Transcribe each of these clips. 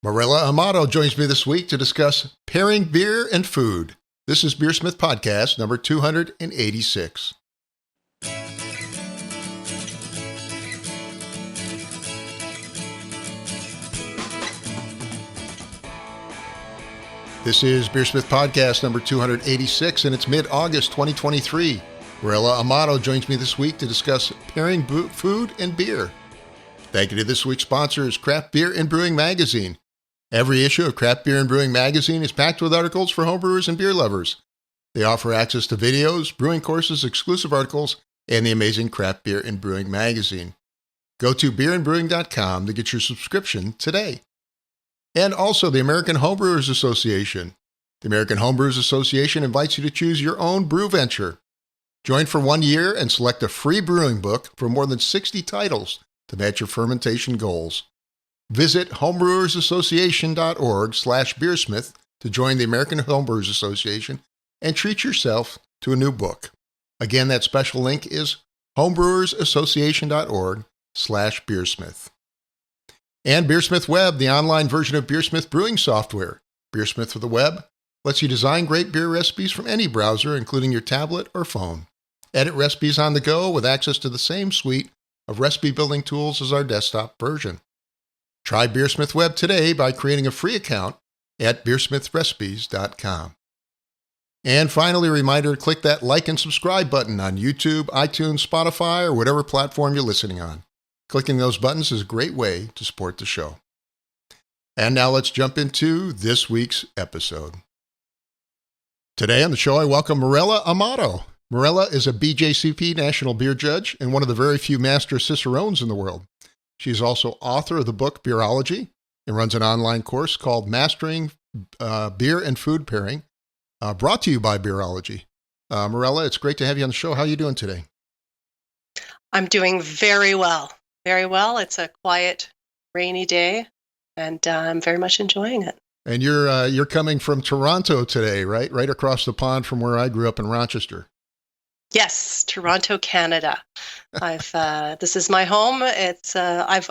Mirella Amato joins me this week to discuss pairing beer and food. This is BeerSmith Podcast number 286. This is BeerSmith Podcast number 286, and it's mid-August 2023. Mirella Amato joins me this week to discuss pairing food and beer. Thank you to this week's sponsors, Craft Beer and Brewing Magazine. Every issue of Craft Beer and Brewing Magazine is packed with articles for homebrewers and beer lovers. They offer access to videos, brewing courses, exclusive articles, and the amazing Craft Beer and Brewing Magazine. Go to beerandbrewing.com to get your subscription today. And also the American Homebrewers Association. The American Homebrewers Association invites you to choose your own brew venture. Join for 1 year and select a free brewing book for more than 60 titles to match your fermentation goals. Visit homebrewersassociation.org/beersmith to join the American Homebrewers Association and treat yourself to a new book. Again, that special link is homebrewersassociation.org/beersmith. And BeerSmith Web, the online version of BeerSmith brewing software. BeerSmith for the web lets you design great beer recipes from any browser, including your tablet or phone. Edit recipes on the go with access to the same suite of recipe building tools as our desktop version. Try BeerSmith Web today by creating a free account at beersmithrecipes.com. And finally, a reminder to click that like and subscribe button on YouTube, iTunes, Spotify, or whatever platform you're listening on. Clicking those buttons is a great way to support the show. And now let's jump into this week's episode. Today on the show, I welcome Mirella Amato. Mirella is a BJCP National Beer Judge and one of the very few master cicerones in the world. She's also author of the book Beerology and runs an online course called Mastering Beer and Food Pairing, brought to you by Beerology. Mirella, it's great to have you on the show. How are you doing today? I'm doing very well. Very well. It's a quiet, rainy day, and I'm very much enjoying it. And you're coming from Toronto today, right? Right across the pond from where I grew up in Rochester. Yes, Toronto, Canada. This is my home. It's I've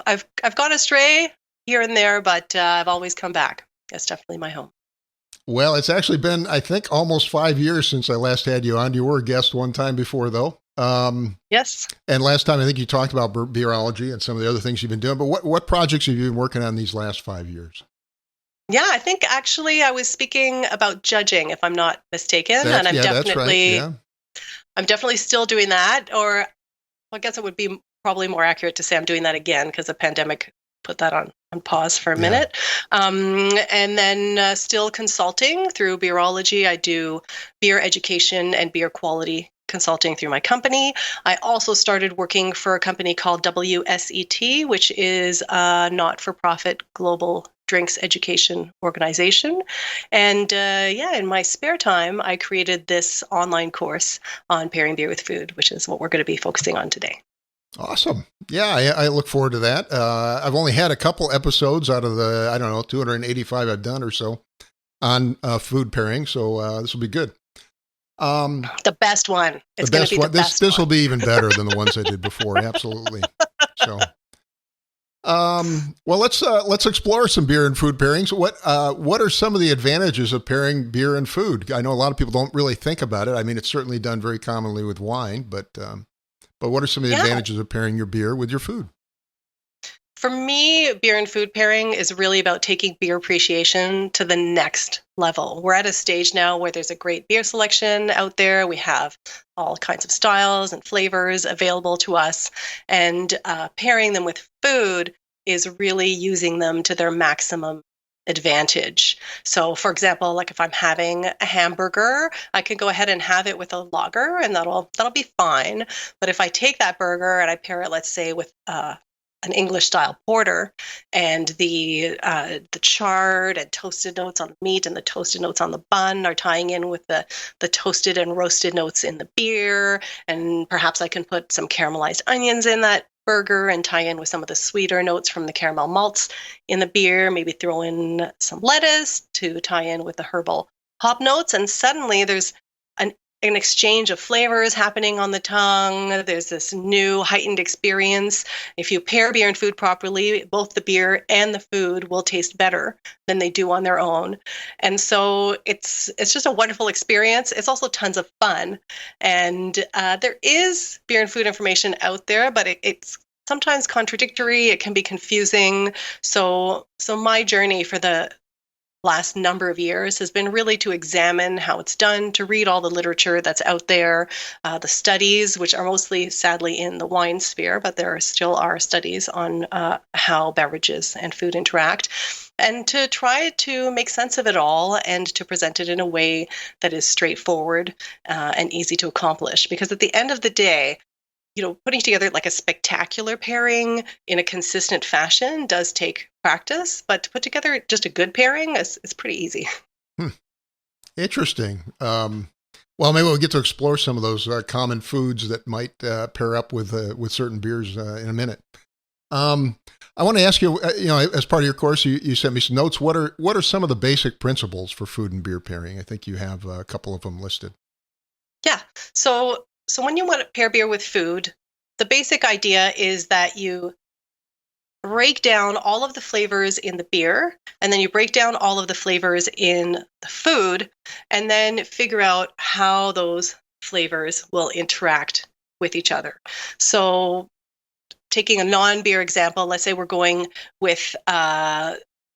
gone astray here and there, but I've always come back. It's definitely my home. Well, it's actually been, I think, almost 5 years since I last had you on. You were a guest one time before, though. Yes. And last time, I think you talked about beerology and some of the other things you've been doing. But what projects have you been working on these last 5 years? Yeah, I think actually I was speaking about judging, if I'm not mistaken, and that's right. Yeah. I'm definitely still doing that, or I guess it would be probably more accurate to say I'm doing that again because the pandemic put that on pause for a minute. And then still consulting through Beerology. I do beer education and beer quality consulting through my company. I also started working for a company called WSET, which is a not-for-profit global drinks education organization. And in my spare time, I created this online course on pairing beer with food, which is what we're going to be focusing on today. Awesome. Yeah, I look forward to that. I've only had a couple episodes out of the, 285 I've done or so on food pairing, so this will be good. The best one. It's going to be the best one. This will be even better than the ones I did before. Absolutely. So, well, let's explore some beer and food pairings. What are some of the advantages of pairing beer and food? I know a lot of people don't really think about it. I mean, it's certainly done very commonly with wine, but what are some of the advantages of pairing your beer with your food? For me, beer and food pairing is really about taking beer appreciation to the next level. We're at a stage now where there's a great beer selection out there. We have all kinds of styles and flavors available to us, and pairing them with food is really using them to their maximum advantage. So, for example, like if I'm having a hamburger, I can go ahead and have it with a lager, and that'll be fine. But if I take that burger and I pair it, let's say, with an English style porter, and the charred and toasted notes on the meat and the toasted notes on the bun are tying in with the toasted and roasted notes in the beer, and perhaps I can put some caramelized onions in that burger and tie in with some of the sweeter notes from the caramel malts in the beer, maybe throw in some lettuce to tie in with the herbal hop notes, and suddenly there's an an exchange of flavors happening on the tongue. There's this new heightened experience. If you pair beer and food properly, both the beer and the food will taste better than they do on their own. And so it's just a wonderful experience. It's also tons of fun. And there is beer and food information out there, but it's sometimes contradictory. It can be confusing. So my journey for the last number of years has been really to examine how it's done, to read all the literature that's out there, the studies, which are mostly, sadly, in the wine sphere, but there still are studies on how beverages and food interact, and to try to make sense of it all and to present it in a way that is straightforward and easy to accomplish. Because at the end of the day, putting together like a spectacular pairing in a consistent fashion does take practice, but to put together just a good pairing is pretty easy. Interesting. Well, maybe we'll get to explore some of those common foods that might pair up with certain beers in a minute. I want to ask you, as part of your course, you sent me some notes. What are some of the basic principles for food and beer pairing? I think you have a couple of them listed. Yeah. So when you want to pair beer with food, the basic idea is that you break down all of the flavors in the beer, and then you break down all of the flavors in the food, and then figure out how those flavors will interact with each other. So taking a non-beer example, let's say we're going with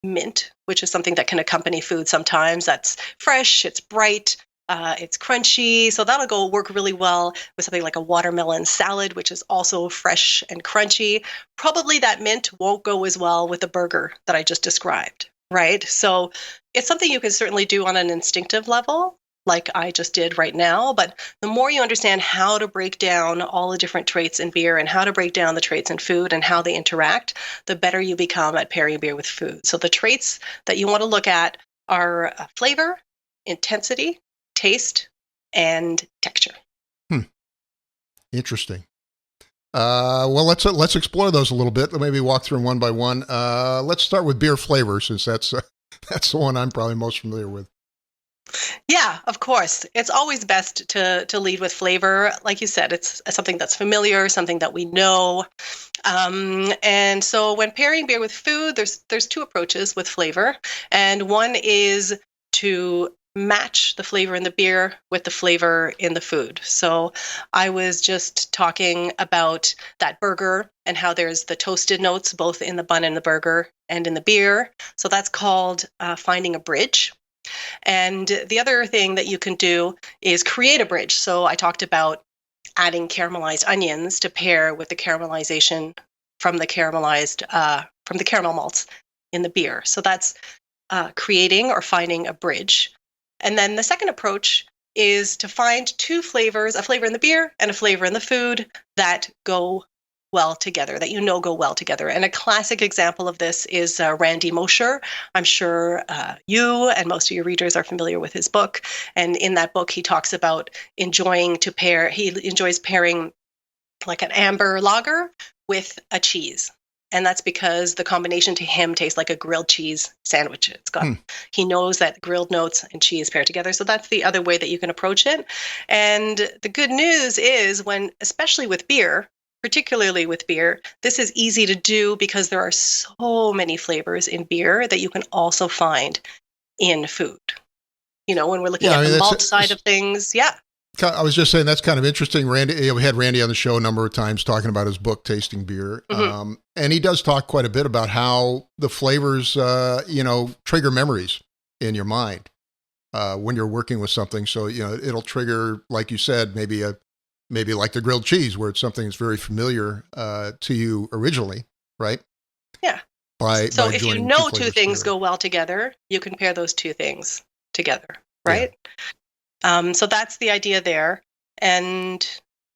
mint, which is something that can accompany food sometimes. That's fresh, it's bright, it's crunchy, so that'll work really well with something like a watermelon salad, which is also fresh and crunchy. Probably that mint won't go as well with the burger that I just described, right? So it's something you can certainly do on an instinctive level, like I just did right now. But the more you understand how to break down all the different traits in beer and how to break down the traits in food and how they interact, the better you become at pairing beer with food. So the traits that you want to look at are flavor, intensity, taste, and texture. Interesting. Well, let's explore those a little bit. Maybe walk through them one by one. Let's start with beer flavor, since that's the one I'm probably most familiar with. Yeah, of course. It's always best to lead with flavor. Like you said, it's something that's familiar, something that we know. And so when pairing beer with food, there's two approaches with flavor. And one is to match the flavor in the beer with the flavor in the food. So I was just talking about that burger and how there's the toasted notes both in the bun and the burger and in the beer. So that's called finding a bridge. And the other thing that you can do is create a bridge. So I talked about adding caramelized onions to pair with the caramelization from the caramel malts in the beer. So that's creating or finding a bridge. And then the second approach is to find two flavors, a flavor in the beer and a flavor in the food that go well together, that go well together. And a classic example of this is Randy Mosher. I'm sure you and most of your readers are familiar with his book. And in that book, he talks about he enjoys pairing like an amber lager with a cheese. And that's because the combination to him tastes like a grilled cheese sandwich. He knows that grilled notes and cheese pair together. So that's the other way that you can approach it. And the good news is especially with beer, particularly with beer, this is easy to do because there are so many flavors in beer that you can also find in food. When we're looking at the malt side of things. Yeah. I was just saying that's kind of interesting. Randy, we had Randy on the show a number of times talking about his book, Tasting Beer. Mm-hmm. And he does talk quite a bit about how the flavors, trigger memories in your mind when you're working with something. So, it'll trigger, like you said, maybe like the grilled cheese, where it's something that's very familiar to you originally, right? Yeah. So if you know two things go well together, you can pair those two things together, right? Yeah. So that's the idea there. And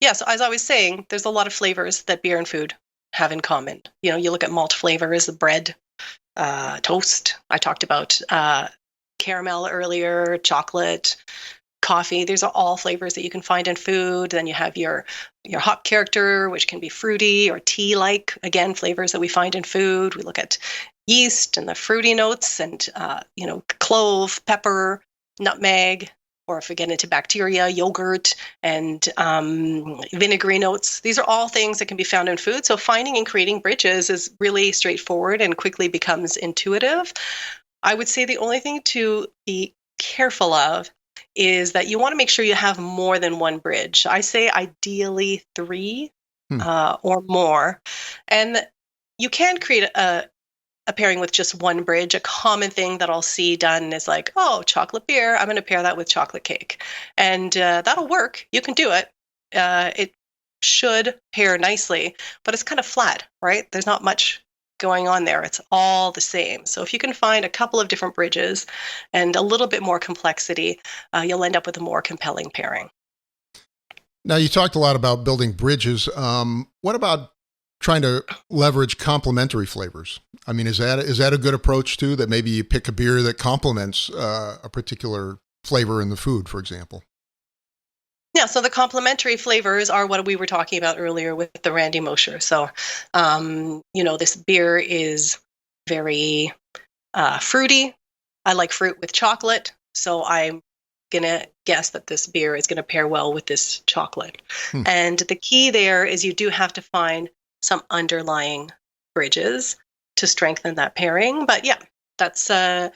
so as I was saying, there's a lot of flavors that beer and food have in common. You look at malt flavors, bread, toast. I talked about caramel earlier, chocolate, coffee. These are all flavors that you can find in food. Then you have your hop character, which can be fruity or tea-like. Again, flavors that we find in food. We look at yeast and the fruity notes and, clove, pepper, nutmeg, or if we get into bacteria, yogurt, and vinegary notes. These are all things that can be found in food. So finding and creating bridges is really straightforward and quickly becomes intuitive. I would say the only thing to be careful of is that you want to make sure you have more than one bridge. I say ideally 3 or more. And you can create a pairing with just one bridge. A common thing that I'll see done is like, oh, chocolate beer, I'm going to pair that with chocolate cake. And that'll work. You can do it. It should pair nicely, but it's kind of flat, right? There's not much going on there. It's all the same. So if you can find a couple of different bridges and a little bit more complexity, you'll end up with a more compelling pairing. Now, you talked a lot about building bridges. What about trying to leverage complementary flavors? I mean, is that a good approach too? That maybe you pick a beer that complements a particular flavor in the food, for example? Yeah, so the complementary flavors are what we were talking about earlier with the Randy Mosher. So, this beer is very fruity. I like fruit with chocolate, so I'm going to guess that this beer is going to pair well with this chocolate. And the key there is you do have to find some underlying bridges to strengthen that pairing. But yeah, that's the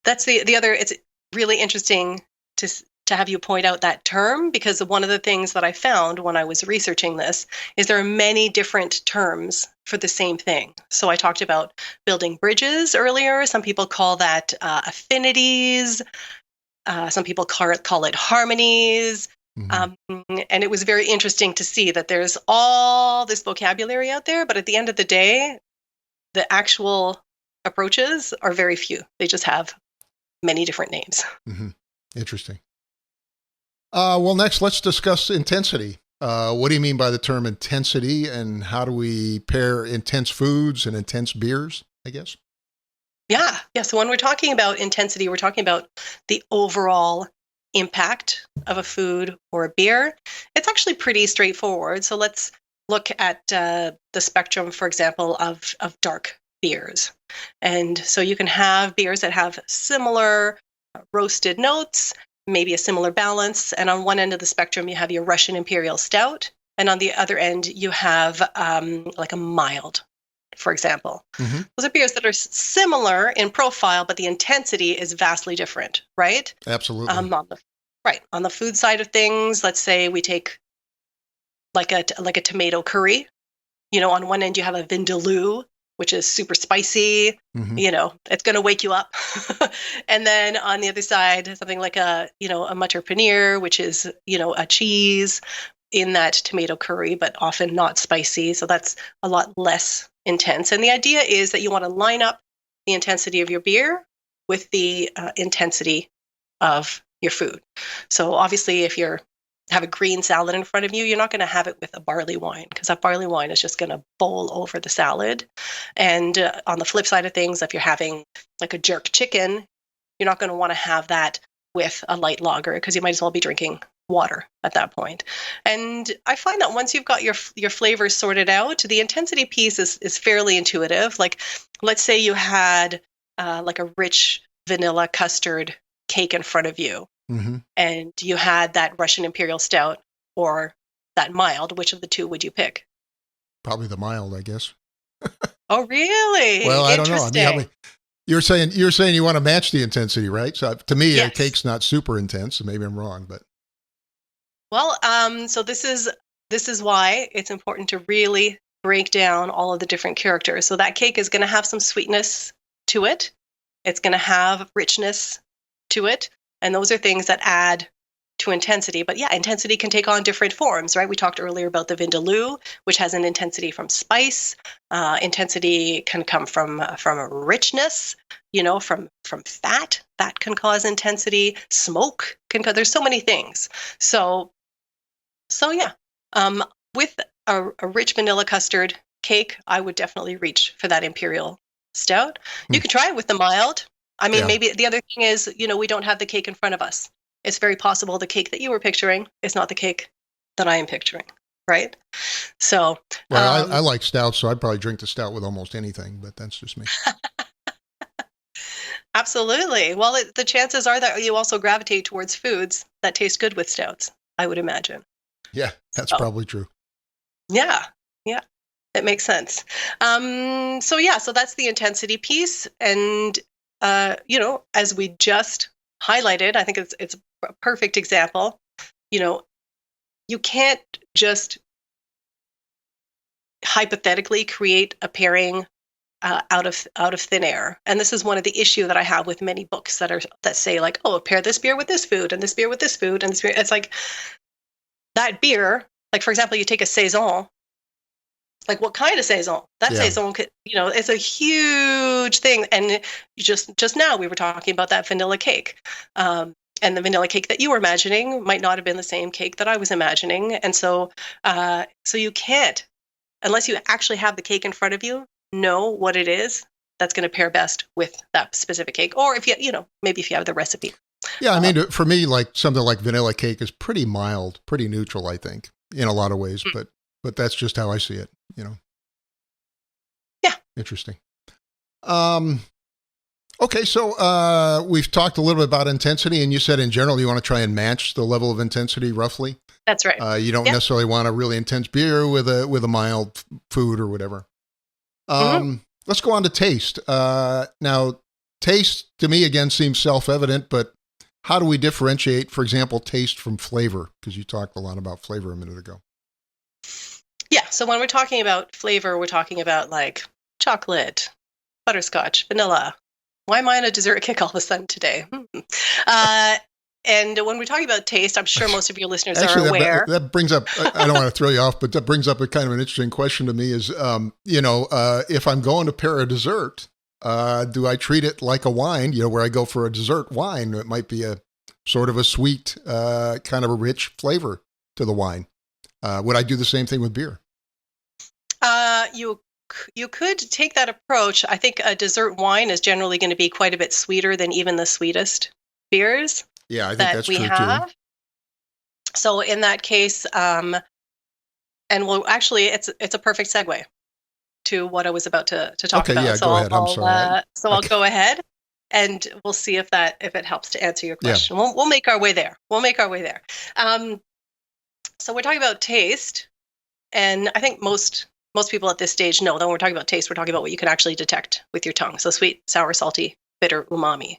other. It's really interesting to have you point out that term, because one of the things that I found when I was researching this is there are many different terms for the same thing. So I talked about building bridges earlier. Some people call that affinities. Some people call it harmonies. And it was very interesting to see that there's all this vocabulary out there, but at the end of the day, the actual approaches are very few. They just have many different names. Interesting. Well, next, let's discuss intensity. What do you mean by the term intensity, and how do we pair intense foods and intense beers, I guess? Yeah. So when we're talking about intensity, we're talking about the overall impact of a food or a beer. It's actually pretty straightforward. So let's look at the spectrum, for example, of dark beers. And so you can have beers that have similar roasted notes, maybe a similar balance. And on one end of the spectrum, you have your Russian Imperial Stout. And on the other end, you have like a mild, for example. Those are beers that are similar in profile, but the intensity is vastly different, right? Absolutely. On the food side of things, let's say we take like a tomato curry. On one end you have a vindaloo, which is super spicy. It's going to wake you up. And then on the other side, something like a matar paneer, which is a cheese in that tomato curry, but often not spicy. So that's a lot less intense. And the idea is that you want to line up the intensity of your beer with the intensity of your food. So obviously, if you have a green salad in front of you, you're not going to have it with a barley wine, because that barley wine is just going to bowl over the salad. And on the flip side of things, if you're having like a jerk chicken, you're not going to want to have that with a light lager, because you might as well be drinking water at that point. And I find that once you've got your flavors sorted out, the intensity piece is fairly intuitive. Like, let's say you had like a rich vanilla custard cake in front of you, and you had that Russian Imperial Stout or that mild. Which of the two would you pick? Probably the mild, I guess. Oh, really? Well, I don't know. I mean, you're saying you want to match the intensity, right? So to me, yes. A cake's not super intense, so maybe I'm wrong, but. Well, so this is why it's important to really break down all of the different characters. So that cake is going to have some sweetness to it. It's going to have richness to it. And those are things that add to intensity. But yeah, intensity can take on different forms, right? We talked earlier about the vindaloo, which has an intensity from spice. Intensity can come from a richness, from fat. That can cause intensity. Smoke can cause. There's so many things. So yeah, with a rich vanilla custard cake, I would definitely reach for that Imperial Stout. You could try it with the mild. I mean, maybe the other thing is, we don't have the cake in front of us. It's very possible the cake that you were picturing is not the cake that I am picturing, right? So, well, I like stout, so I'd probably drink the stout with almost anything, but that's just me. Absolutely. Well, the chances are that you also gravitate towards foods that taste good with stouts, I would imagine. Yeah, that's So, probably true. yeah, yeah, it makes sense. So that's the intensity piece. And, as we just highlighted, I think it's a perfect example. You can't just hypothetically create a pairing out of thin air. And this is one of the issue that I have with many books that say like, oh, pair this beer with this food and this beer with this food and this beer. It's like that beer, like for example, you take a saison. Like what kind of saison? That saison could, it's a huge thing. And just now we were talking about that vanilla cake. And the vanilla cake that you were imagining might not have been the same cake that I was imagining. And so you can't, unless you actually have the cake in front of you, know what it is that's going to pair best with that specific cake. Or if maybe if you have the recipe. Yeah, I mean, for me, like something like vanilla cake is pretty mild, pretty neutral, I think, in a lot of ways. But that's just how I see it, Yeah. Interesting. Okay, so we've talked a little bit about intensity, and you said in general you want to try and match the level of intensity roughly. That's right. You don't necessarily want a really intense beer with a mild food or whatever. Let's go on to taste. Now, taste to me again seems self-evident, but how do we differentiate, for example, taste from flavor? Because you talked a lot about flavor a minute ago. Yeah. So when we're talking about flavor, we're talking about like chocolate, butterscotch, vanilla. Why am I on a dessert kick all of a sudden today? And when we're talking about taste, I'm sure most of your listeners are aware. That brings up, I don't want to throw you off, but that brings up a kind of an interesting question to me is, if I'm going to pair a dessert, do I treat it like a wine, where I go for a dessert wine? It might be a sort of a sweet, kind of a rich flavor to the wine. Would I do the same thing with beer? You could take that approach. I think a dessert wine is generally going to be quite a bit sweeter than even the sweetest beers. Yeah, I think that's true too. So in that case, and actually, it's a perfect segue to what I was about to talk about. Yeah, go ahead. I'm sorry. I'll go ahead, and we'll see if it helps to answer your question. Yeah. We'll make our way there. So we're talking about taste, and I think most people at this stage know that when we're talking about taste, we're talking about what you can actually detect with your tongue. So sweet, sour, salty, bitter, umami.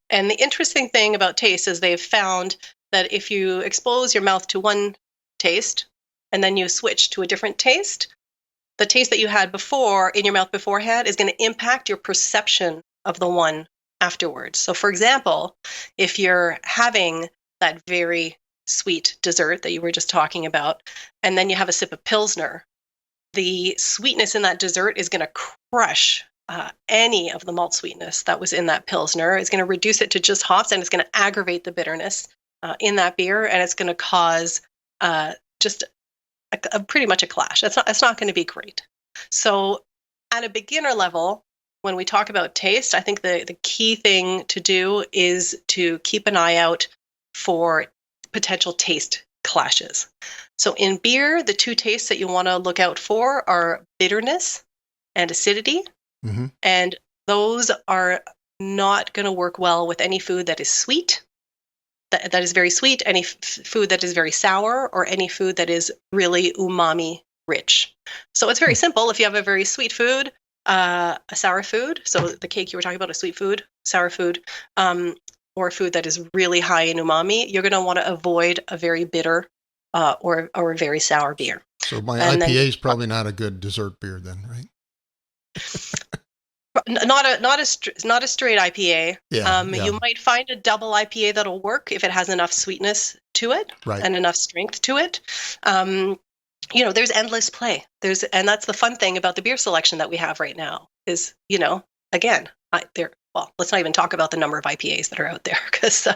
And the interesting thing about taste is they've found that if you expose your mouth to one taste and then you switch to a different taste, the taste that you had before in your mouth beforehand is going to impact your perception of the one afterwards. So for example, if you're having that very sweet dessert that you were just talking about, and then you have a sip of Pilsner, the sweetness in that dessert is going to crush any of the malt sweetness that was in that Pilsner. It's going to reduce it to just hops, and it's going to aggravate the bitterness in that beer, and it's going to cause just pretty much a clash. It's not going to be great. So at a beginner level, when we talk about taste, I think the key thing to do is to keep an eye out for potential taste clashes. So in beer, the two tastes that you want to look out for are bitterness and acidity. Mm-hmm. And those are not going to work well with any food that is sweet, that is very sweet, any food that is very sour, or any food that is really umami rich. So it's very simple. If you have a very sweet food, a sour food, so the cake you were talking about, a sweet food, sour food, or a food that is really high in umami, you're going to want to avoid a very bitter or a very sour beer. So my IPA is probably not a good dessert beer then, right? Not a straight IPA. Yeah, You might find a double IPA that'll work if it has enough sweetness to it, right, and enough strength to it. There's endless play. And that's the fun thing about the beer selection that we have right now is, again, let's not even talk about the number of IPAs that are out there, because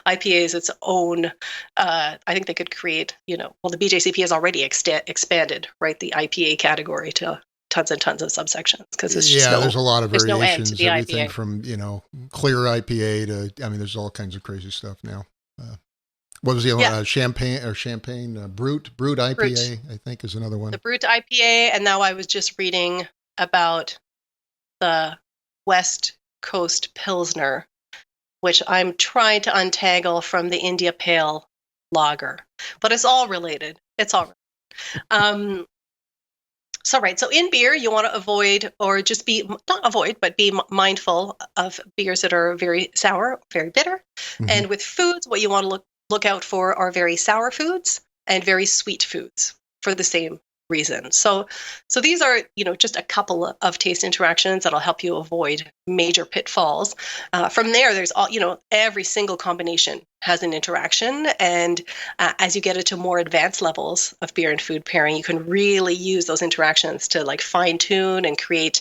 IPA is its own. I think they could create, the BJCP has already expanded, right, the IPA category to tons and tons of subsections, because there's a lot of variations, everything IPA. from clear IPA to there's all kinds of crazy stuff now. What was the other one? Champagne Brut IPA, Brut. I think is another one. The Brut IPA, and now I was just reading about the West Coast Pilsner, which I'm trying to untangle from the India Pale Lager. But it's all related. It's all right. So in beer, you want to avoid, or just be, not avoid, but be mindful of beers that are very sour, very bitter. Mm-hmm. And with foods, what you want to look out for are very sour foods and very sweet foods for the same reason. So these are, just a couple of taste interactions that'll help you avoid major pitfalls. From there, there's all, every single combination has an interaction. And as you get into more advanced levels of beer and food pairing, you can really use those interactions to like fine tune and create,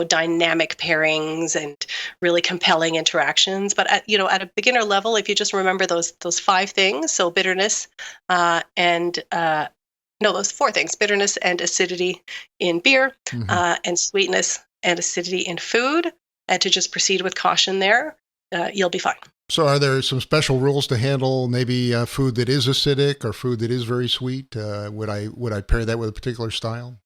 dynamic pairings and really compelling interactions. But at a beginner level, if you just remember those 5 things, so bitterness those 4 things: bitterness and acidity in beer, and sweetness and acidity in food, and to just proceed with caution there, you'll be fine. So are there some special rules to handle maybe food that is acidic or food that is very sweet? Would I pair that with a particular style?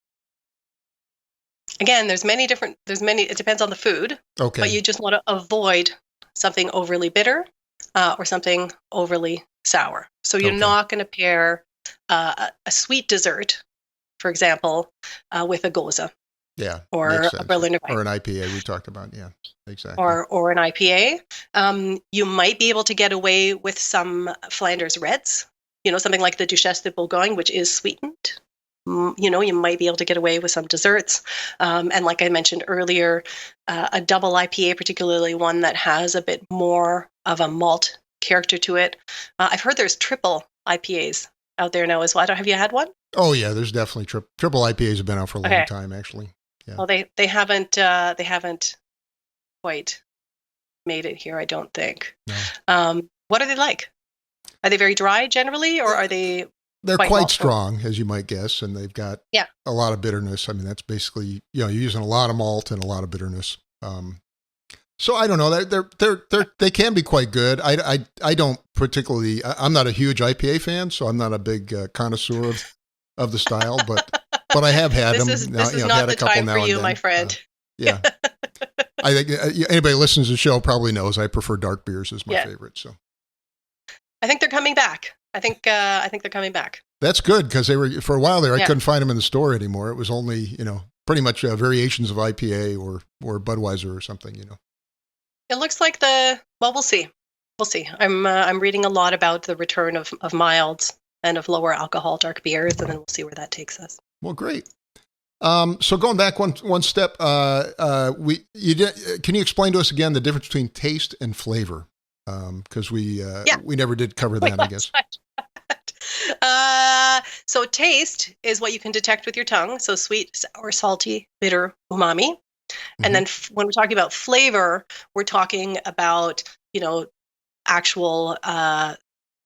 Again, there's many, it depends on the food. Okay. But you just want to avoid something overly bitter or something overly sour. So you're not going to pair a sweet dessert, for example, with a goza. Yeah. Or a Berliner Weisse. Or an IPA we talked about. Yeah, exactly. Or an IPA. You might be able to get away with some Flanders Reds, something like the Duchesse de Bourgogne, which is sweetened. You might be able to get away with some desserts. And like I mentioned earlier, a double IPA, particularly one that has a bit more of a malt character to it. I've heard there's triple IPAs out there now as well. Have you had one? Oh yeah, there's definitely triple IPAs have been out for a long time, actually. Yeah. Well, they haven't quite made it here, I don't think. No. What are they like? Are they very dry generally, or are they? They're quite strong, as you might guess, and they've got a lot of bitterness. I mean, that's basically you're using a lot of malt and a lot of bitterness. So I don't know. They can be quite good. I don't particularly. I'm not a huge IPA fan, so I'm not a big connoisseur of the style, but I have had them. This is not the time for you, my friend. Yeah, I think anybody who listens to the show probably knows I prefer dark beers as my favorite. So I think they're coming back. I think they're coming back. That's good, because they were for a while there. I couldn't find them in the store anymore. It was only pretty much variations of IPA or Budweiser or something. It looks like we'll see. We'll see. I'm reading a lot about the return of milds and of lower alcohol dark beers, and then we'll see where that takes us. Well, great. So going back one step, can you explain to us again the difference between taste and flavor? Because we never did cover that, I guess. So taste is what you can detect with your tongue. So sweet, sour, salty, bitter, umami. And then when we're talking about flavor, we're talking about, actual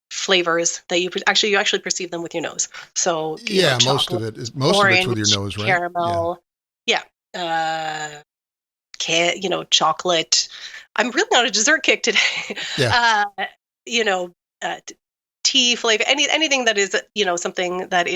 flavors that you actually perceive them with your nose. So most of it's with your nose, right? Caramel, chocolate. I'm really on a dessert kick today. Yeah. Tea flavor, anything that is, something that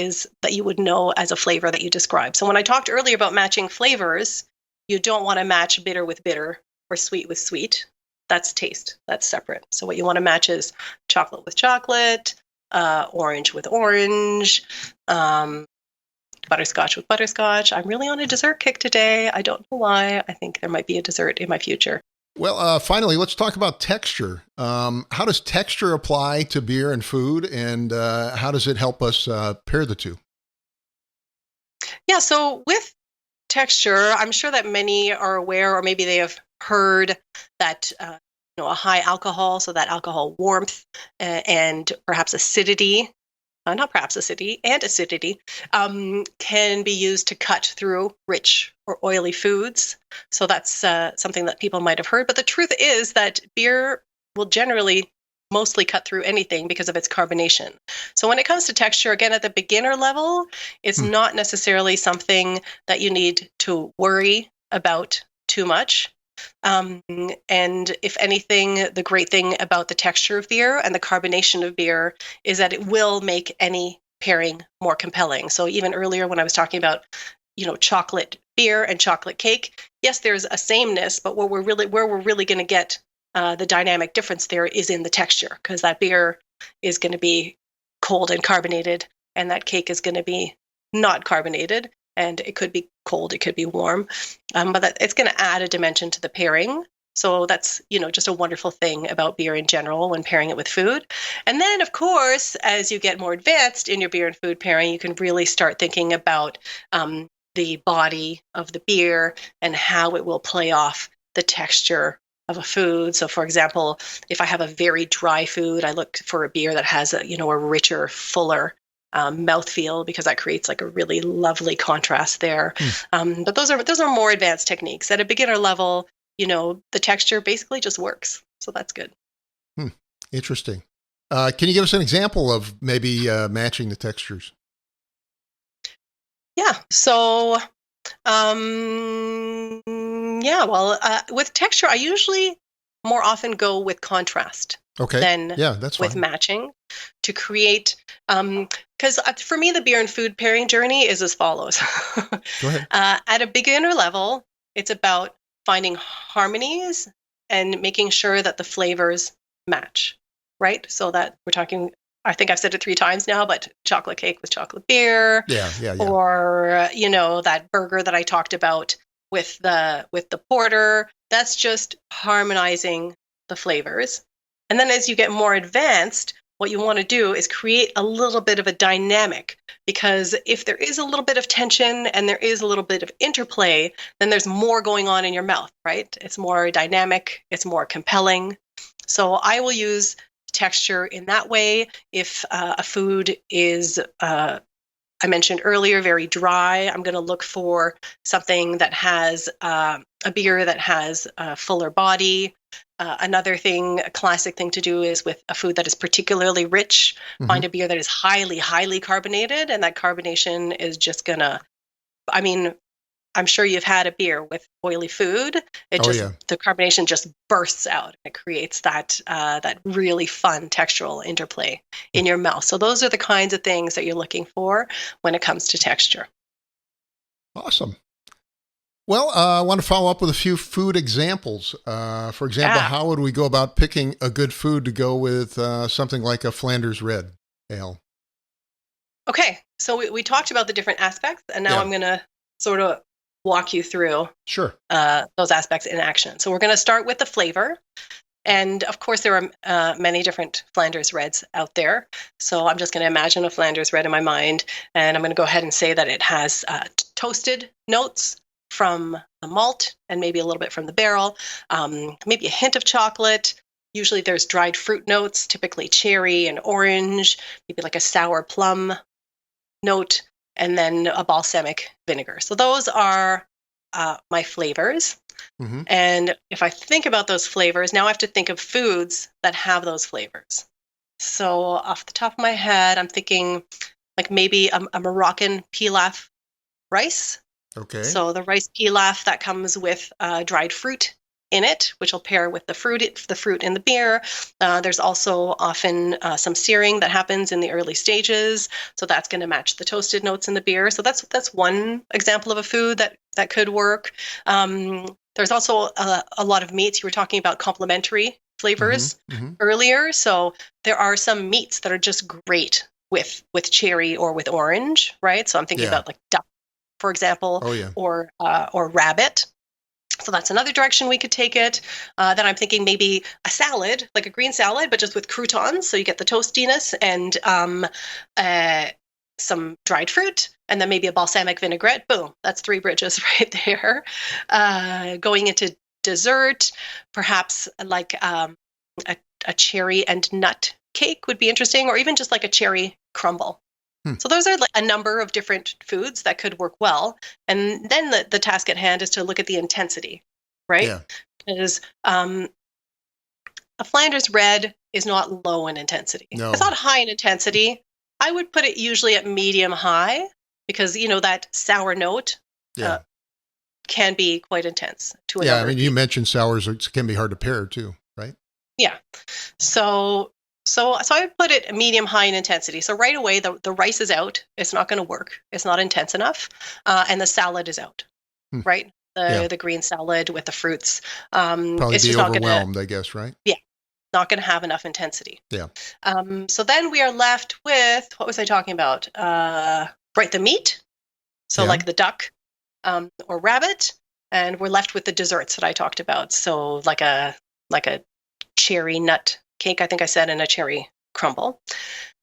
you would know as a flavor that you describe. So when I talked earlier about matching flavors, you don't want to match bitter with bitter or sweet with sweet. That's taste. That's separate. So what you want to match is chocolate with chocolate, orange with orange, butterscotch with butterscotch. I'm really on a dessert kick today. I don't know why. I think there might be a dessert in my future. Well, finally, let's talk about texture. How does texture apply to beer and food, and how does it help us pair the two? Yeah, so with texture, I'm sure that many are aware, or maybe they have heard that a high alcohol, so that alcohol warmth and perhaps acidity, and acidity can be used to cut through rich or oily foods. So that's something that people might have heard. But the truth is that beer will generally mostly cut through anything because of its carbonation. So when it comes to texture, again, at the beginner level, it's not necessarily something that you need to worry about too much. And if anything, the great thing about the texture of beer and the carbonation of beer is that it will make any pairing more compelling. So even earlier when I was talking about, chocolate beer and chocolate cake, yes, there's a sameness, but where we're really going to get the dynamic difference there is in the texture, because that beer is going to be cold and carbonated, and that cake is going to be not carbonated, and it could be cold, it could be warm, but it's going to add a dimension to the pairing. So that's, just a wonderful thing about beer in general when pairing it with food. And then, of course, as you get more advanced in your beer and food pairing, you can really start thinking about the body of the beer and how it will play off the texture of a food. So, for example, if I have a very dry food, I look for a beer that has a richer, fuller mouthfeel, because that creates like a really lovely contrast there. But those are more advanced techniques. At a beginner level, the texture basically just works. So that's good. Interesting. Can you give us an example of maybe matching the textures? Yeah. So, with texture, I usually more often go with contrast than that's with fine. matching, to create, because for me, the beer and food pairing journey is as follows. Go ahead. At a beginner level, it's about finding harmonies and making sure that the flavors match, right? So that we're talking, I think I've said it 3 times now, but chocolate cake with chocolate beer, Yeah. or that burger that I talked about with the porter. That's just harmonizing the flavors. And then as you get more advanced, what you want to do is create a little bit of a dynamic, because if there is a little bit of tension and there is a little bit of interplay, then there's more going on in your mouth, right? It's more dynamic, it's more compelling. So I will use texture in that way. If a food is, I mentioned earlier, very dry, I'm going to look for something that has a beer that has a fuller body. Another thing, a classic thing to do, is with a food that is particularly rich, find a beer that is highly, highly carbonated, and that carbonation is just going to, I'm sure you've had a beer with oily food. The carbonation just bursts out. It creates that really fun textural interplay in your mouth. So those are the kinds of things that you're looking for when it comes to texture. Awesome. Well, I want to follow up with a few food examples. For example, how would we go about picking a good food to go with something like a Flanders Red Ale? Okay, so we talked about the different aspects, and now I'm going to sort of walk you through those aspects in action. So we're going to start with the flavor. And of course, there are many different Flanders Reds out there. So I'm just going to imagine a Flanders Red in my mind, and I'm going to go ahead and say that it has toasted notes from the malt and maybe a little bit from the barrel, maybe a hint of chocolate. Usually there's dried fruit notes, typically cherry and orange, maybe like a sour plum note, and then a balsamic vinegar. So those are my flavors. And if I think about those flavors, now I have to think of foods that have those flavors. So off the top of my head, I'm thinking like maybe a Moroccan pilaf rice. Okay. So the rice pilaf that comes with dried fruit in it, which will pair with the fruit in the beer. There's also often some searing that happens in the early stages, so that's going to match the toasted notes in the beer. So that's one example of a food that could work. There's also a lot of meats. You were talking about complementary flavors earlier, so there are some meats that are just great with cherry or with orange, right? So I'm thinking about like duck, for example, or rabbit. So that's another direction we could take it. Then I'm thinking maybe a salad, like a green salad, but just with croutons. So you get the toastiness and some dried fruit, and then maybe a balsamic vinaigrette. Boom, that's 3 bridges right there. Going into dessert, perhaps like a cherry and nut cake would be interesting, or even just like a cherry crumble. So those are like a number of different foods that could work well. And then the task at hand is to look at the intensity, right? Yeah. Because a Flanders Red is not low in intensity. No. It's not high in intensity. I would put it usually at medium high, because, that sour note can be quite intense to a number of people. You mentioned sours can be hard to pair too, right? Yeah. So I would put it medium high in intensity. So right away, the rice is out. It's not going to work. It's not intense enough. And the salad is out, right? Yeah. the green salad with the fruits. Probably It's be just not going to, overwhelmed, I guess, right? yeah, not going to have enough intensity. Yeah. So then we are left with, what was I talking about? Right, the meat. So Yeah. like the duck or rabbit, and we're left with the desserts that I talked about. So like a cherry nut cake, I think I said, and a cherry crumble.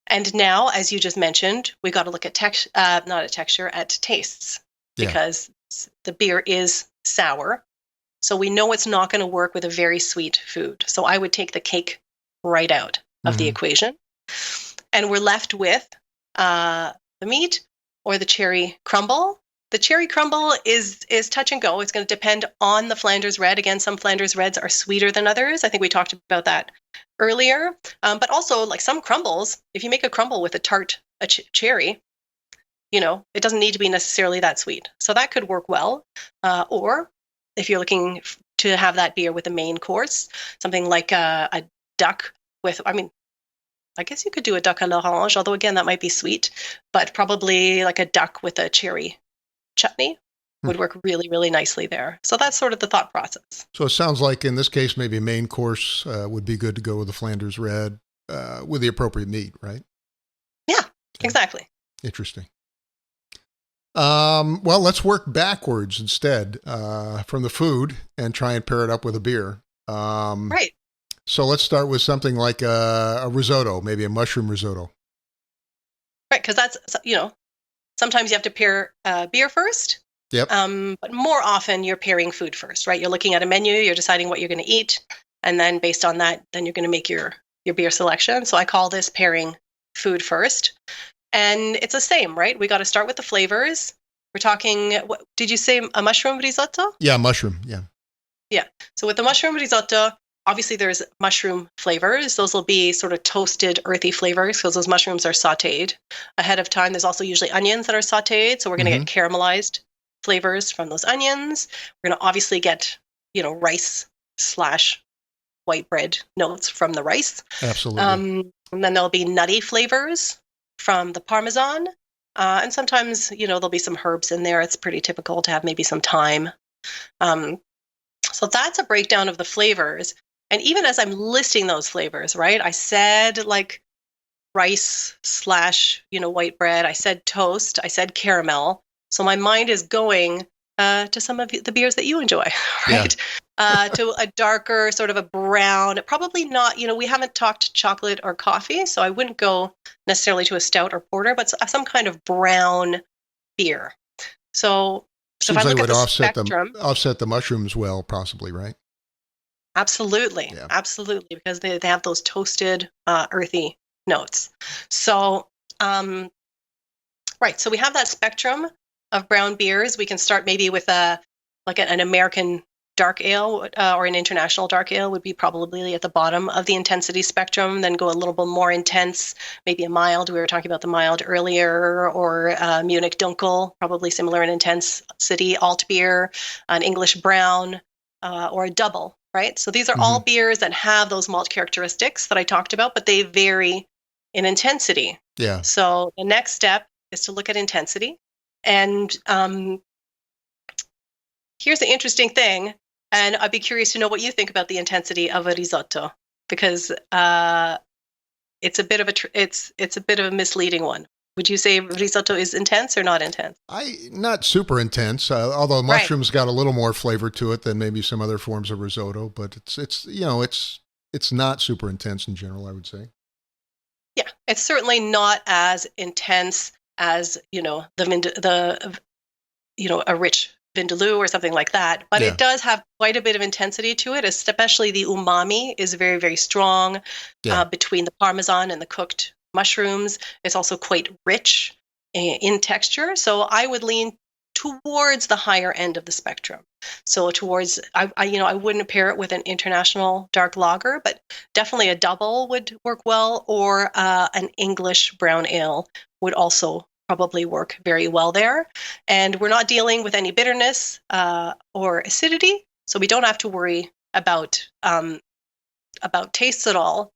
And now, as you just mentioned, we got to look at not at texture, at tastes, Yeah. because the beer is sour. So we know it's not going to work with a very sweet food. So I would take the cake right out of the equation. And we're left with the meat or the cherry crumble. The cherry crumble is touch and go. It's going to depend on the Flanders Red. Again, some Flanders Reds are sweeter than others. I think we talked about that earlier. But also, like some crumbles, if you make a crumble with a tart cherry, it doesn't need to be necessarily that sweet. So that could work well. Or if you're looking to have that beer with a main course, something like a duck with, I guess you could do a duck à l'orange, although again, that might be sweet, but probably like a duck with a cherry chutney would work really, really nicely there. So that's sort of the thought process. So it sounds like in this case, maybe a main course would be good to go with the Flanders Red with the appropriate meat, right? Yeah, exactly. Interesting. Well, let's work backwards instead from the food and try and pair it up with a beer. Right. So let's start with something like a risotto, maybe a mushroom risotto. Right, because that's, sometimes you have to pair beer first. Yep. But more often you're pairing food first, right? You're looking at a menu, you're deciding what you're going to eat, and then based on that, then you're going to make your beer selection. So I call this pairing food first. And it's the same, right? We got to start with the flavors. We're talking, what did you say, a mushroom risotto? Yeah, mushroom, yeah. Yeah. So with the mushroom risotto, obviously there's mushroom flavors. Those will be sort of toasted, earthy flavors because those mushrooms are sauteed ahead of time. There's also usually onions that are sauteed. So we're going to get caramelized flavors from those onions. We're going to obviously get, rice / white bread notes from the rice. Absolutely. And then there'll be nutty flavors from the Parmesan. And sometimes, there'll be some herbs in there. It's pretty typical to have maybe some thyme. So that's a breakdown of the flavors. And even as I'm listing those flavors, right, I said like rice / white bread. I said toast. I said caramel. So my mind is going to some of the beers that you enjoy, right? Yeah. To a darker sort of a brown, probably not, we haven't talked chocolate or coffee, so I wouldn't go necessarily to a stout or porter, but some kind of brown beer. So Seems if I look like it at would the spectrum, offset the mushrooms well, possibly, right? Absolutely. Yeah. Absolutely, because they have those toasted, earthy notes. So, right. So we have that spectrum of brown beers. We can start maybe with an American dark ale or an international dark ale would be probably at the bottom of the intensity spectrum, then go a little bit more intense, maybe a mild. We were talking about the mild earlier, or Munich Dunkel, probably similar in intensity, alt beer, an English brown, or a double, right? So these are all beers that have those malt characteristics that I talked about, but they vary in intensity. Yeah. So the next step is to look at intensity. And here's the interesting thing, and I'd be curious to know what you think about the intensity of a risotto, because it's a bit of a misleading one. Would you say risotto is intense or not intense? Not super intense, although mushrooms got a little more flavor to it than maybe some other forms of risotto, but it's not super intense in general, I would say. Yeah, it's certainly not as intense as, a rich vindaloo or something like that, but it does have quite a bit of intensity to it, especially the umami is very, very strong between the Parmesan and the cooked mushrooms. It's also quite rich in texture. So I would lean towards the higher end of the spectrum. So towards, I wouldn't pair it with an international dark lager, but definitely a double would work well, or an English brown ale would also probably work very well there. And we're not dealing with any bitterness or acidity, so we don't have to worry about tastes at all.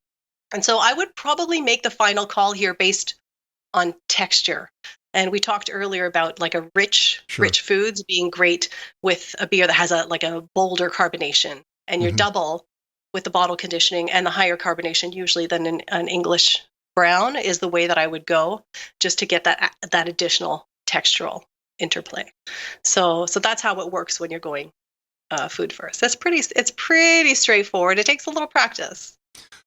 And so I would probably make the final call here based on texture. And we talked earlier about like a rich Sure. foods being great with a beer that has a bolder carbonation, and your double with the bottle conditioning and the higher carbonation usually than an English brown is the way that I would go, just to get that additional textural interplay. So that's how it works when you're going food first. It's pretty straightforward. It takes a little practice.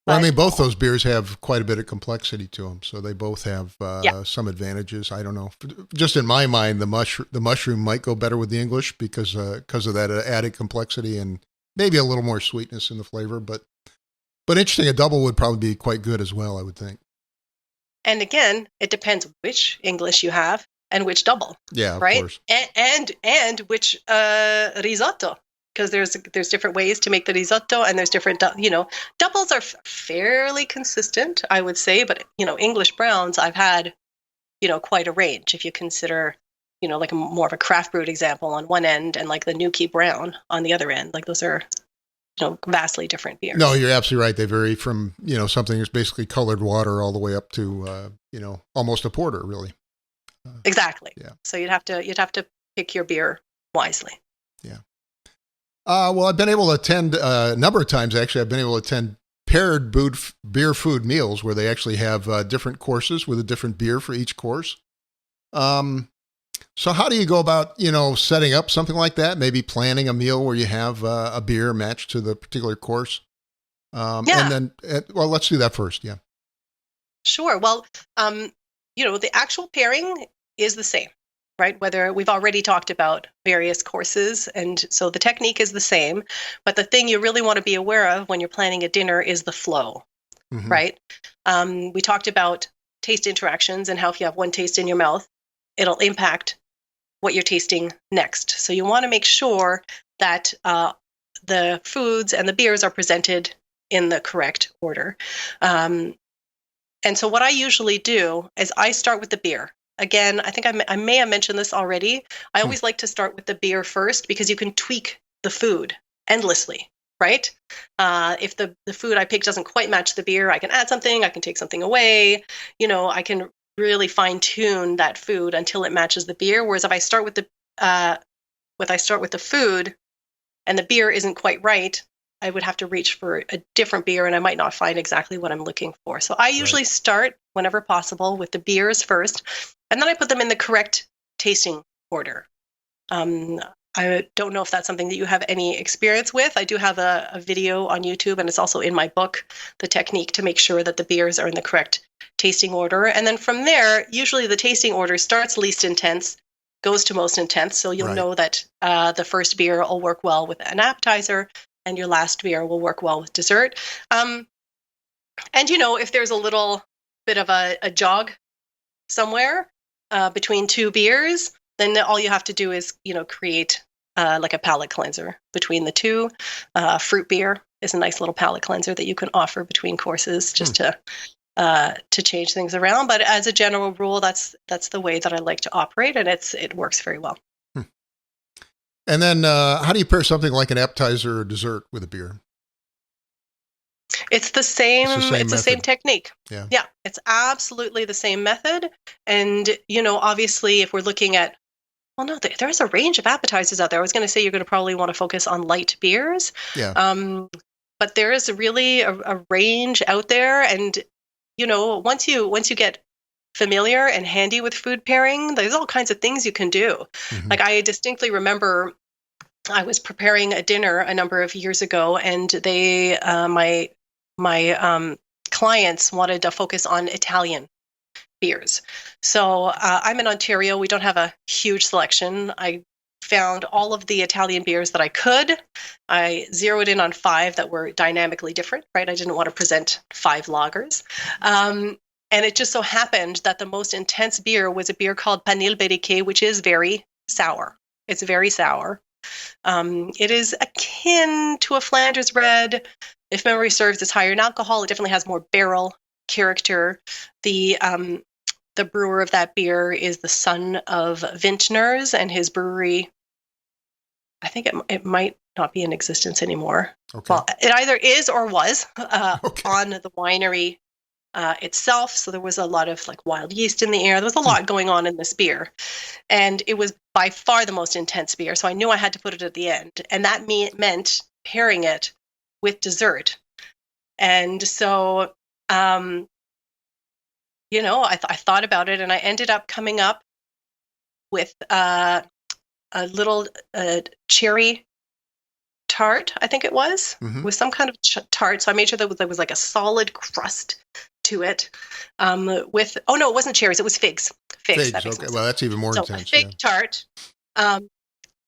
Well, I mean, both those beers have quite a bit of complexity to them, so they both have Yeah. some advantages. I don't know. Just in my mind, the mushroom might go better with the English because of that added complexity and maybe a little more sweetness in the flavor. But interesting, a double would probably be quite good as well, I would think. And again, it depends which English you have and which double. Yeah, of right? course. And which risotto, because there's different ways to make the risotto, and there's different doubles are fairly consistent, I would say, but English browns I've had quite a range if you consider like more of a craft brewed example on one end and like the Nuki brown on the other end. Like those are vastly different beers. No, you're absolutely right. They vary from something that's basically colored water all the way up to almost a porter, really. Exactly. Yeah. So you'd have to pick your beer wisely. Yeah. Well, I've been able to attend a number of times. Actually, I've been able to attend paired beer food meals where they actually have different courses with a different beer for each course. So how do you go about setting up something like that? Maybe planning a meal where you have a beer matched to the particular course. Yeah. And then, well, let's do that first. Yeah. Sure. Well, the actual pairing is the same, right? Whether we've already talked about various courses, and so the technique is the same, but the thing you really want to be aware of when you're planning a dinner is the flow, right? We talked about taste interactions and how if you have one taste in your mouth, it'll impact what you're tasting next. So you want to make sure that the foods and the beers are presented in the correct order. And so what I usually do is I start with the beer. Again, I think I may have mentioned this already. I always like to start with the beer first because you can tweak the food endlessly, right? If the food I pick doesn't quite match the beer, I can add something, I can take something away. I can really fine tune that food until it matches the beer. Whereas if I start with the food and the beer isn't quite right, I would have to reach for a different beer and I might not find exactly what I'm looking for. So I usually start whenever possible with the beers first, and then I put them in the correct tasting order. I don't know if that's something that you have any experience with. I do have a video on YouTube, and it's also in my book, the technique to make sure that the beers are in the correct tasting order. And then from there, usually the tasting order starts least intense, goes to most intense. So you'll know that the first beer will work well with an appetizer, and your last beer will work well with dessert. And if there's a little bit of a jog somewhere between two beers, then all you have to do is, create like a palate cleanser between the two. Fruit beer is a nice little palate cleanser that you can offer between courses just to change things around. But as a general rule, that's the way that I like to operate, and it works very well. And then how do you pair something like an appetizer or dessert with a beer? It's the same. It's the same technique. Yeah. It's absolutely the same method. And obviously, if we're looking at, well, no, there's a range of appetizers out there. I was going to say you're going to probably want to focus on light beers. Yeah. But there is really a range out there, and once you get familiar and handy with food pairing, there's all kinds of things you can do. Like I distinctly remember I was preparing a dinner a number of years ago, and they my clients wanted to focus on Italian beers. So I'm in Ontario. We don't have a huge selection. I found all of the Italian beers that I could. I zeroed in on 5 that were dynamically different, right? I didn't want to present 5 lagers. And it just so happened that the most intense beer was a beer called Panil Berike, which is very sour. It's very sour. It is akin to a Flanders Red. If memory serves, it's higher in alcohol. It definitely has more barrel character. The brewer of that beer is the son of Vintners, and his brewery, I think it might not be in existence anymore. Okay. Well, it either is or was on the winery itself. So there was a lot of like wild yeast in the air. There was a lot going on in this beer. And it was by far the most intense beer. So I knew I had to put it at the end. And that meant pairing it with dessert. And so, I thought about it, and I ended up coming up with a little cherry tart, I think it was, with some kind of tart. So I made sure that there was like a solid crust to it. It wasn't cherries, it was figs. Figs. That makes okay. Well, that's even more intense. A fig tart.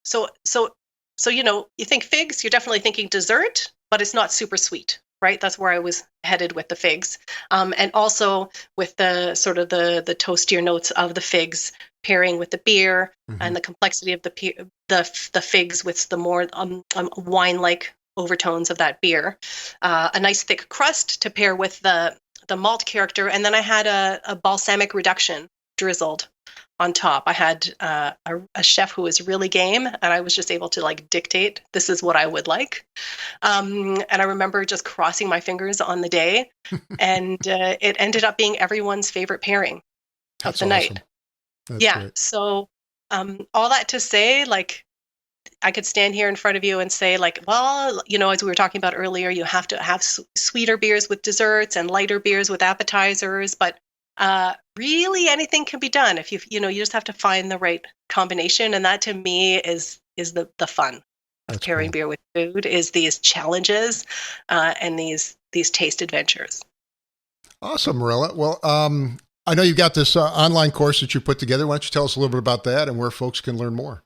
So you think figs, you're definitely thinking dessert, but it's not super sweet, right? That's where I was headed with the figs. And also with the sort of the toastier notes of the figs pairing with the beer and the complexity of the figs with the more wine-like overtones of that beer. A nice thick crust to pair with the malt character. And then I had a balsamic reduction drizzled on top. I had a chef who was really game, and I was just able to like dictate, this is what I would like. And I remember just crossing my fingers on the day, and it ended up being everyone's favorite pairing of the night. That's great. So all that to say, like, I could stand here in front of you and say, like, well, as we were talking about earlier, you have to have sweeter beers with desserts and lighter beers with appetizers, but really anything can be done if you just have to find the right combination. And that to me is the fun of pairing beer with food, is these challenges and these taste adventures. Awesome, Mirella. Well, I know you've got this online course that you put together. Why don't you tell us a little bit about that and where folks can learn more?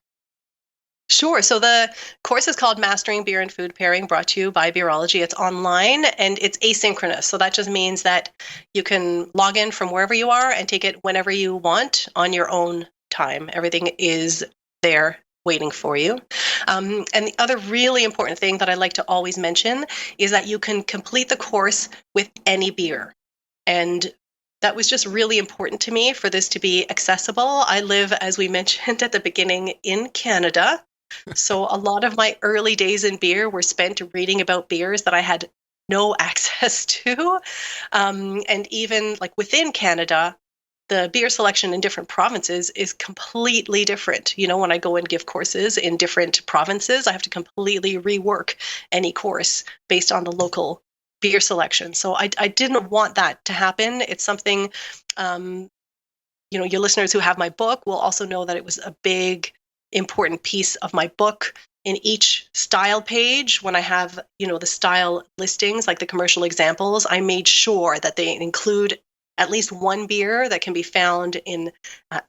Sure. So the course is called Mastering Beer and Food Pairing, brought to you by Beerology. It's online and it's asynchronous. So that just means that you can log in from wherever you are and take it whenever you want on your own time. Everything is there waiting for you. And the other really important thing that I like to always mention is that you can complete the course with any beer. And that was just really important to me for this to be accessible. I live, as we mentioned at the beginning, in Canada. So a lot of my early days in beer were spent reading about beers that I had no access to. And even like within Canada, the beer selection in different provinces is completely different. When I go and give courses in different provinces, I have to completely rework any course based on the local beer selection. So I didn't want that to happen. It's something, your listeners who have my book will also know that it was a big, important piece of my book. In each style page, when I have, the style listings, like the commercial examples, I made sure that they include at least one beer that can be found in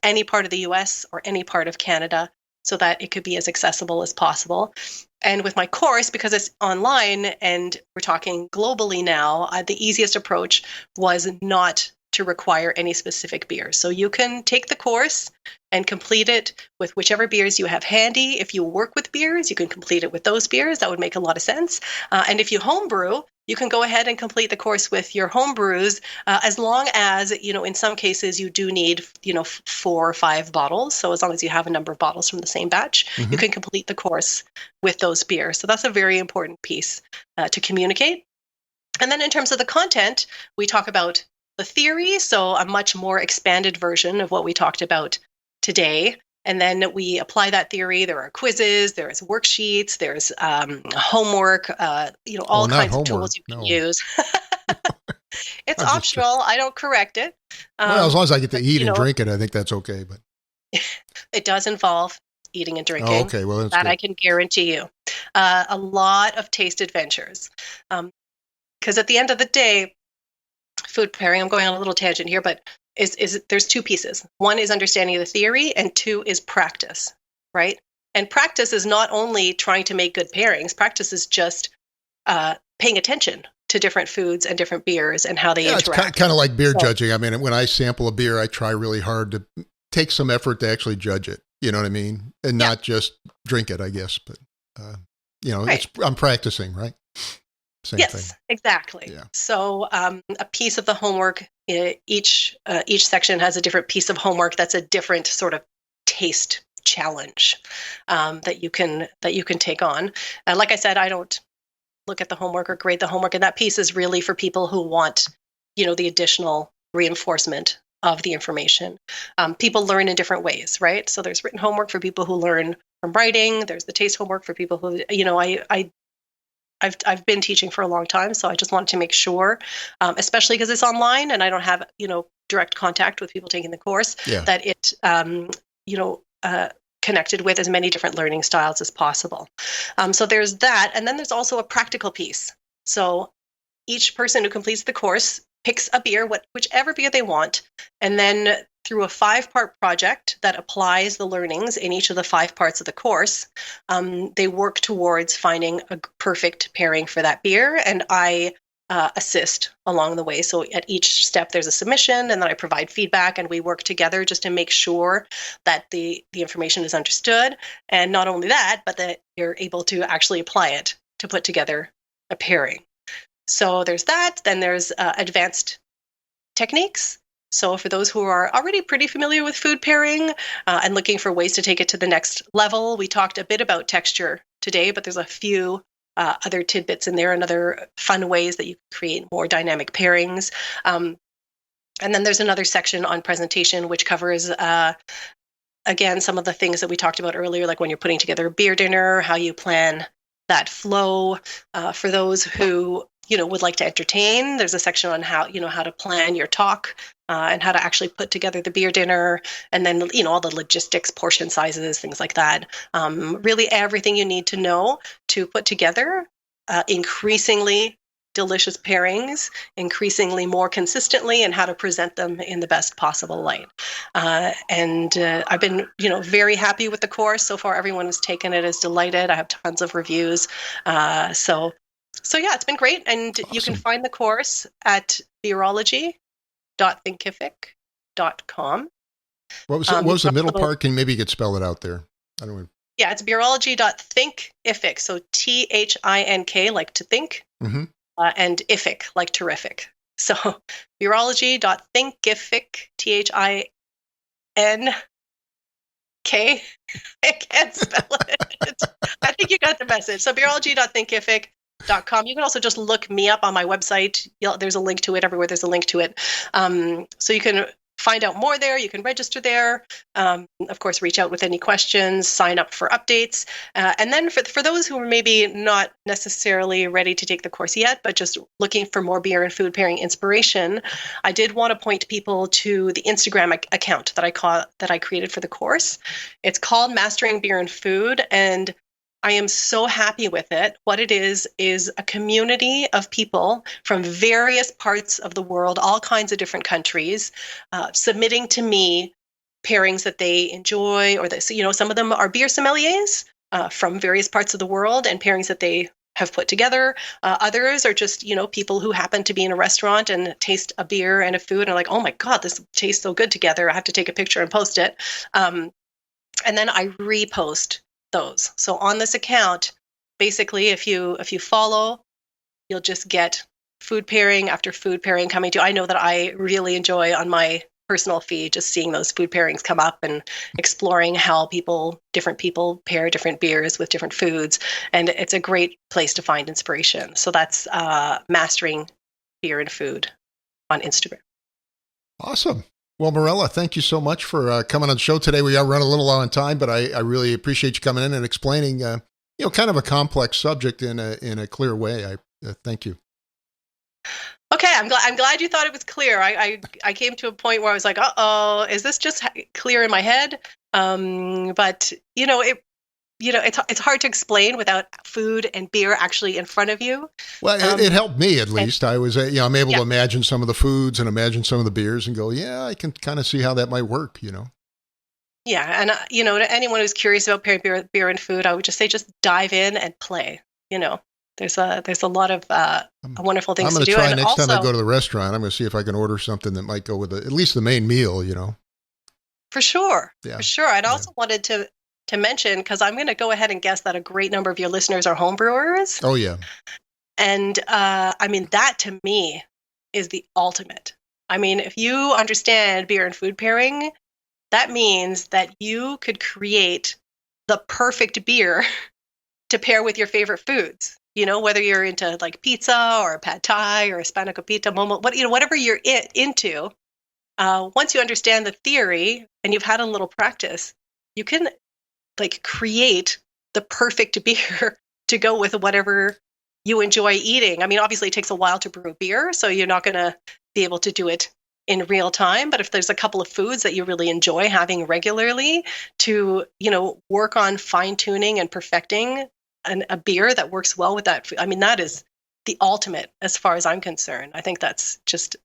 any part of the US or any part of Canada, so that it could be as accessible as possible. And with my course, because it's online and we're talking globally now, the easiest approach was not to require any specific beers. So you can take the course and complete it with whichever beers you have handy. If you work with beers, you can complete it with those beers. That would make a lot of sense. And if you homebrew, you can go ahead and complete the course with your home brews, as long as, in some cases you do need, 4 or 5 bottles. So as long as you have a number of bottles from the same batch, you can complete the course with those beers. So that's a very important piece to communicate. And then in terms of the content, we talk about the theory, so a much more expanded version of what we talked about today. And then we apply that theory. There are quizzes, there's worksheets, there's homework, all kinds of tools you can use. It's optional. I don't correct it. Well, as long as I get to eat and drink it, I think that's okay. But it does involve eating and drinking. Oh, okay. Well, that's that good. I can guarantee you. A lot of taste adventures. Because at the end of the day, food pairing, I'm going on a little tangent here, but there's 2 pieces. One is understanding the theory, and 2 is practice, right? And practice is not only trying to make good pairings. Practice is just paying attention to different foods and different beers and how they interact. It's kind of like beer judging. I mean, when I sample a beer, I try really hard to take some effort to actually judge it. You know what I mean? And not just drink it, I guess. But, right. I'm practicing, right? Same thing. Exactly. Yeah. So a piece of the homework, each section has a different piece of homework that's a different sort of taste challenge that you can take on. Like I said, I don't look at the homework or grade the homework, and that piece is really for people who want the additional reinforcement of the information. People learn in different ways, right? So there's written homework for people who learn from writing. There's the taste homework for people who, I've been teaching for a long time, so I just wanted to make sure, especially because it's online and I don't have direct contact with people taking the course, that it connected with as many different learning styles as possible. So there's that, and then there's also a practical piece. So each person who completes the course picks a beer, whichever beer they want, and then through a 5-part project that applies the learnings in each of the 5 parts of the course, they work towards finding a perfect pairing for that beer, and I assist along the way. So at each step, there's a submission, and then I provide feedback, and we work together just to make sure that the information is understood, and not only that, but that you're able to actually apply it to put together a pairing. So there's that. Then there's advanced techniques. So for those who are already pretty familiar with food pairing and looking for ways to take it to the next level, we talked a bit about texture today, but there's a few other tidbits in there and other fun ways that you can create more dynamic pairings. And then there's another section on presentation, which covers, again, some of the things that we talked about earlier, like when you're putting together a beer dinner, how you plan that flow. For those who would like to entertain, there's a section on how to plan your talk and how to actually put together the beer dinner, and then all the logistics, portion sizes, things like that. Really everything you need to know to put together increasingly delicious pairings, increasingly more consistently, and how to present them in the best possible light. And I've been, very happy with the course so far. Everyone who's taken it is delighted. I have tons of reviews. So yeah, it's been great. And awesome. You can find the course at beerology.thinkific.com. What was the middle part? Can maybe you could spell it out there? I don't know. Yeah, it's beerology.thinkific. So THINK, like to think. Mm-hmm. And ific, like terrific. So beerology.thinkific, THINK. I can't spell it. I think you got the message. So beerology.thinkific.com. You can also just look me up on my website. There's a link to it everywhere. There's a link to it. So you can find out more there. You can register there. Of course, reach out with any questions, sign up for updates. And then for those who are maybe not necessarily ready to take the course yet, but just looking for more beer and food pairing inspiration, I did want to point people to the Instagram account that I created for the course. It's called Mastering Beer and Food, and I am so happy with it. What it is a community of people from various parts of the world, all kinds of different countries, submitting to me pairings that they enjoy, or that, some of them are beer sommeliers from various parts of the world and pairings that they have put together. Others are just, people who happen to be in a restaurant and taste a beer and a food and are like, oh my God, this tastes so good together. I have to take a picture and post it. And then I repost those. So on this account, basically, if you follow, you'll just get food pairing after food pairing coming to. I know that I really enjoy on my personal feed just seeing those food pairings come up and exploring how different people pair different beers with different foods, and it's a great place to find inspiration. So that's Mastering Beer and Food on Instagram. Awesome. Well, Mirella, thank you so much for coming on the show today. We are running a little low on time, but I really appreciate you coming in and explaining, kind of a complex subject in a clear way. I thank you. Okay, I'm glad you thought it was clear. I came to a point where I was like, uh-oh, is this just clear in my head? But it's hard to explain without food and beer actually in front of you. Well, it helped me at least. I was, I'm able to imagine some of the foods and imagine some of the beers and go, yeah, I can kind of see how that might work, Yeah, and to anyone who's curious about pairing beer and food, I would just say just dive in and play. There's a lot of wonderful things to do. I'm going to try next time I go to the restaurant. I'm going to see if I can order something that might go with at least the main meal. For sure, for sure. I'd also wanted to mention, because I'm going to go ahead and guess that a great number of your listeners are home brewers. Oh, yeah. And that to me is the ultimate. If you understand beer and food pairing, that means that you could create the perfect beer to pair with your favorite foods. whether you're into like pizza or pad thai or spanakopita, momo, whatever you're into, once you understand the theory and you've had a little practice, you can like create the perfect beer to go with whatever you enjoy eating. I mean, obviously it takes a while to brew a beer, so you're not going to be able to do it in real time. But if there's a couple of foods that you really enjoy having regularly to, work on fine tuning and perfecting a beer that works well with that food, I mean, that is the ultimate as far as I'm concerned. I think that's just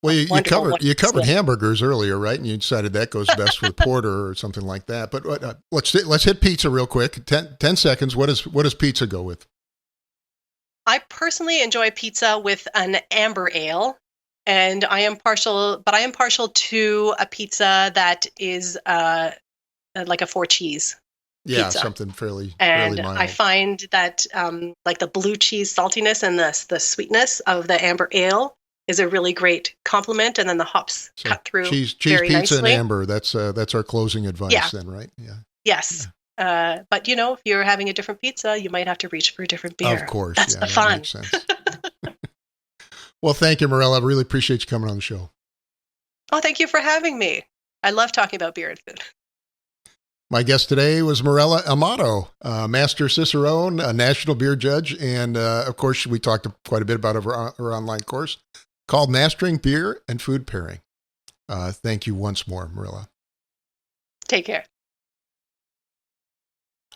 well, you covered skill. hamburgers earlier, right? And you decided that goes best with porter or something like that. But let's hit pizza real quick. 10 seconds. What does pizza go with? I personally enjoy pizza with an amber ale, and I am partial to a pizza that is like a 4-cheese Yeah, pizza. something fairly And mild. I find that like the blue cheese saltiness and the sweetness of the amber ale is a really great complement, and then the hops cut through cheese very pizza nicely. and amber. That's our closing advice then, right? Yeah. Yes. Yeah. But if you're having a different pizza, you might have to reach for a different beer. Of course. That's the fun. Makes sense. Well, thank you, Mirella. I really appreciate you coming on the show. Oh, thank you for having me. I love talking about beer and food. My guest today was Mirella Amato, Master Cicerone, a national beer judge. And of course, we talked quite a bit about her online course called Mastering Beer and Food Pairing. Thank you once more, Mirella. Take care.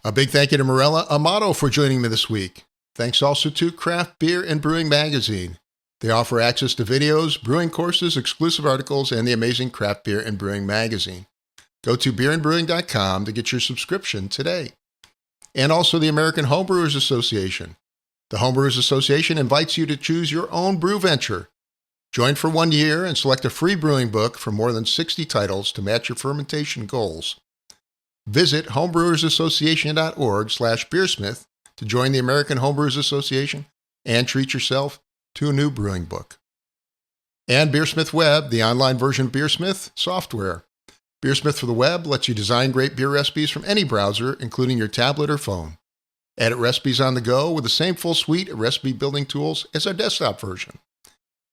A big thank you to Mirella Amato for joining me this week. Thanks also to Craft Beer and Brewing Magazine. They offer access to videos, brewing courses, exclusive articles, and the amazing Craft Beer and Brewing Magazine. Go to beerandbrewing.com to get your subscription today. And also the American Homebrewers Association. The Homebrewers Association invites you to choose your own brew venture. Join for 1 year and select a free brewing book from more than 60 titles to match your fermentation goals. Visit homebrewersassociation.org/BeerSmith to join the American Homebrewers Association and treat yourself to a new brewing book. And BeerSmith Web, the online version of BeerSmith software. BeerSmith for the web lets you design great beer recipes from any browser, including your tablet or phone. Edit recipes on the go with the same full suite of recipe building tools as our desktop version.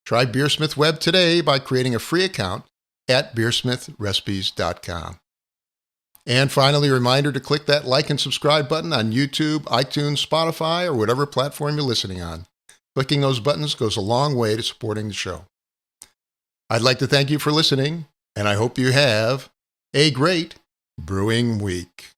Try BeerSmith Web today by creating a free account at beersmithrecipes.com. And finally, a reminder to click that like and subscribe button on YouTube, iTunes, Spotify, or whatever platform you're listening on. Clicking those buttons goes a long way to supporting the show. I'd like to thank you for listening, and I hope you have a great brewing week.